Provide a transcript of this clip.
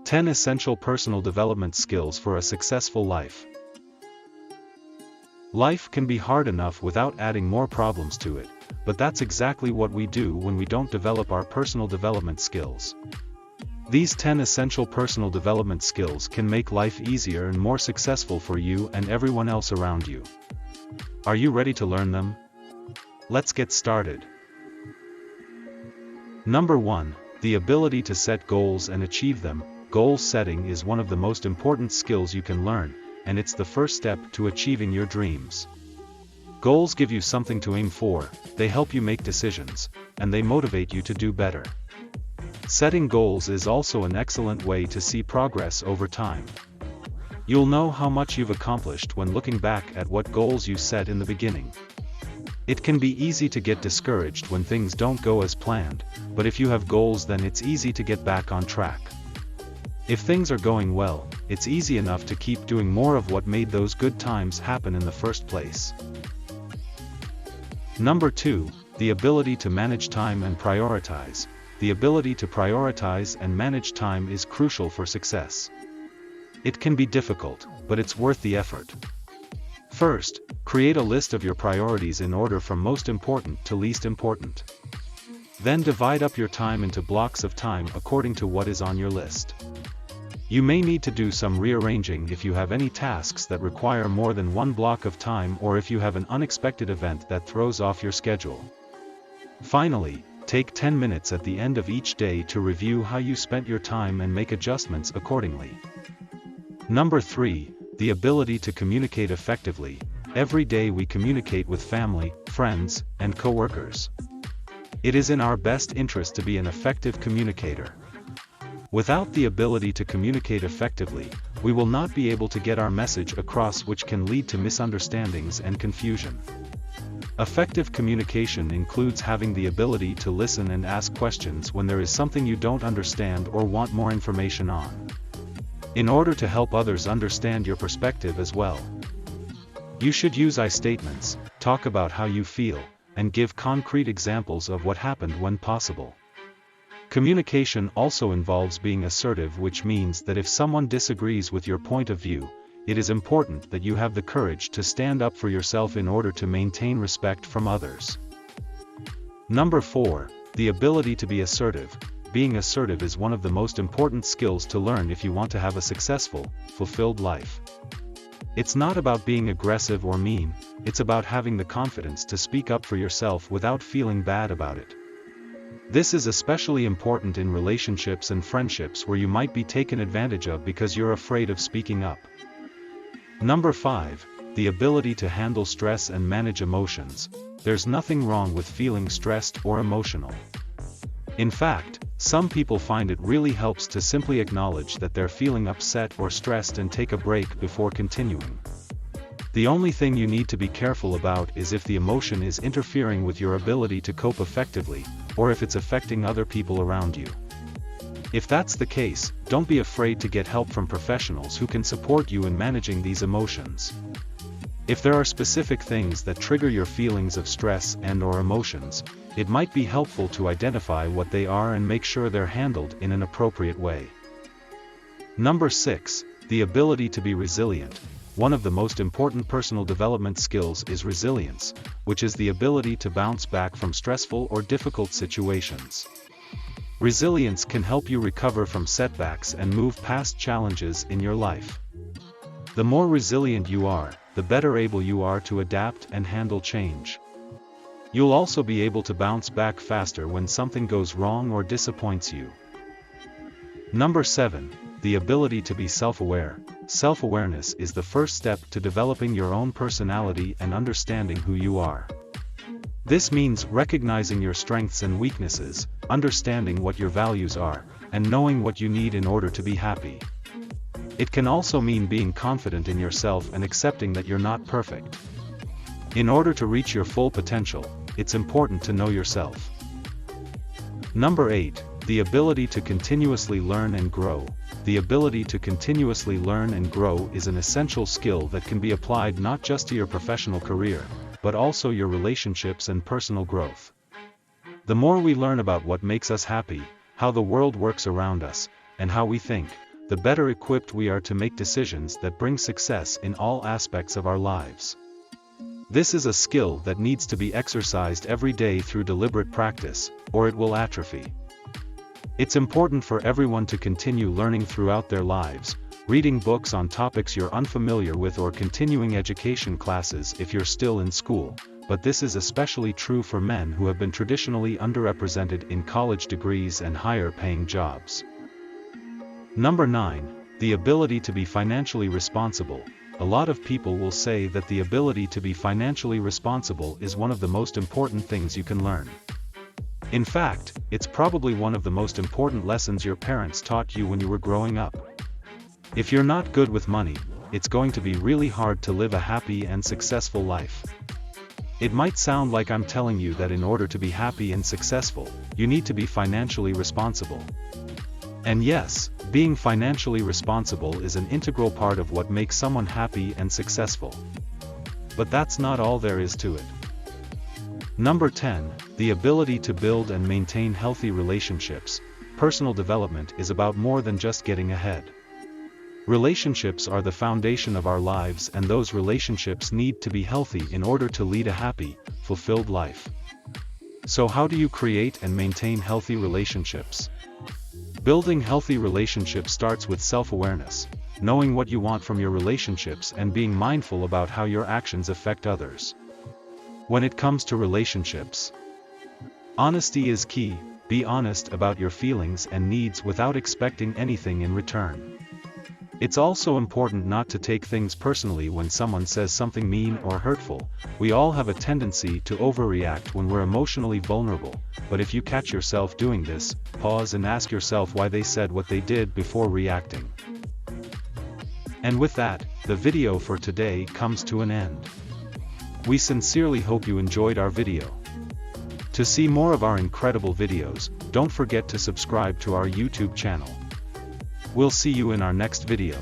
10 Essential Personal Development Skills for a Successful Life. Life can be hard enough without adding more problems to it, but that's exactly what we do when we don't develop our personal development skills. These 10 essential personal development skills can make life easier and more successful for you and everyone else around you. Are you ready to learn them? Let's get started. Number 1, the ability to set goals and achieve them. Goal setting is one of the most important skills you can learn, and it's the first step to achieving your dreams. Goals give you something to aim for, they help you make decisions, and they motivate you to do better. Setting goals is also an excellent way to see progress over time. You'll know how much you've accomplished when looking back at what goals you set in the beginning. It can be easy to get discouraged when things don't go as planned, but if you have goals, then it's easy to get back on track. If things are going well, it's easy enough to keep doing more of what made those good times happen in the first place. Number 2, the ability to manage time and prioritize. The ability to prioritize and manage time is crucial for success. It can be difficult, but it's worth the effort. First, create a list of your priorities in order from most important to least important. Then divide up your time into blocks of time according to what is on your list. You may need to do some rearranging if you have any tasks that require more than one block of time, or if you have an unexpected event that throws off your schedule. Finally, take 10 minutes at the end of each day to review how you spent your time and make adjustments accordingly. Number 3, the ability to communicate effectively. Every day we communicate with family, friends, and coworkers. It is in our best interest to be an effective communicator. Without the ability to communicate effectively, we will not be able to get our message across, which can lead to misunderstandings and confusion. Effective communication includes having the ability to listen and ask questions when there is something you don't understand or want more information on, in order to help others understand your perspective as well. You should use I statements, talk about how you feel, and give concrete examples of what happened when possible. Communication also involves being assertive, which means that if someone disagrees with your point of view, it is important that you have the courage to stand up for yourself in order to maintain respect from others. Number 4, the ability to be assertive. Being assertive is one of the most important skills to learn if you want to have a successful, fulfilled life. It's not about being aggressive or mean, it's about having the confidence to speak up for yourself without feeling bad about it. This is especially important in relationships and friendships where you might be taken advantage of because you're afraid of speaking up. Number 5, the ability to handle stress and manage emotions. There's nothing wrong with feeling stressed or emotional. In fact, some people find it really helps to simply acknowledge that they're feeling upset or stressed and take a break before continuing. The only thing you need to be careful about is if the emotion is interfering with your ability to cope effectively, or if it's affecting other people around you. If that's the case, don't be afraid to get help from professionals who can support you in managing these emotions. If there are specific things that trigger your feelings of stress and/or emotions, it might be helpful to identify what they are and make sure they're handled in an appropriate way. Number 6, the ability to be resilient. One of the most important personal development skills is resilience, which is the ability to bounce back from stressful or difficult situations. Resilience can help you recover from setbacks and move past challenges in your life. The more resilient you are, the better able you are to adapt and handle change. You'll also be able to bounce back faster when something goes wrong or disappoints you. Number 7, the ability to be self-aware. Self-awareness is the first step to developing your own personality and understanding who you are. This means recognizing your strengths and weaknesses, understanding what your values are, and knowing what you need in order to be happy. It can also mean being confident in yourself and accepting that you're not perfect. In order to reach your full potential, it's important to know yourself. Number 8, the ability to continuously learn and grow. The ability to continuously learn and grow is an essential skill that can be applied not just to your professional career, but also your relationships and personal growth. The more we learn about what makes us happy, how the world works around us, and how we think, the better equipped we are to make decisions that bring success in all aspects of our lives. This is a skill that needs to be exercised every day through deliberate practice, or it will atrophy. It's important for everyone to continue learning throughout their lives, reading books on topics you're unfamiliar with or continuing education classes if you're still in school, but this is especially true for men who have been traditionally underrepresented in college degrees and higher-paying jobs. Number 9. The ability to be financially responsible. A lot of people will say that the ability to be financially responsible is one of the most important things you can learn. In fact, it's probably one of the most important lessons your parents taught you when you were growing up. If you're not good with money, it's going to be really hard to live a happy and successful life. It might sound like I'm telling you that in order to be happy and successful, you need to be financially responsible. And yes, being financially responsible is an integral part of what makes someone happy and successful. But that's not all there is to it. Number 10. The ability to build and maintain healthy relationships. Personal development is about more than just getting ahead. Relationships are the foundation of our lives, and those relationships need to be healthy in order to lead a happy, fulfilled life. So how do you create and maintain healthy relationships? Building healthy relationships starts with self-awareness, knowing what you want from your relationships and being mindful about how your actions affect others. When it comes to relationships, honesty is key. Be honest about your feelings and needs without expecting anything in return. It's also important not to take things personally when someone says something mean or hurtful. We all have a tendency to overreact when we're emotionally vulnerable, but if you catch yourself doing this, pause and ask yourself why they said what they did before reacting. And with that, the video for today comes to an end. We sincerely hope you enjoyed our video. To see more of our incredible videos, don't forget to subscribe to our YouTube channel. We'll see you in our next video.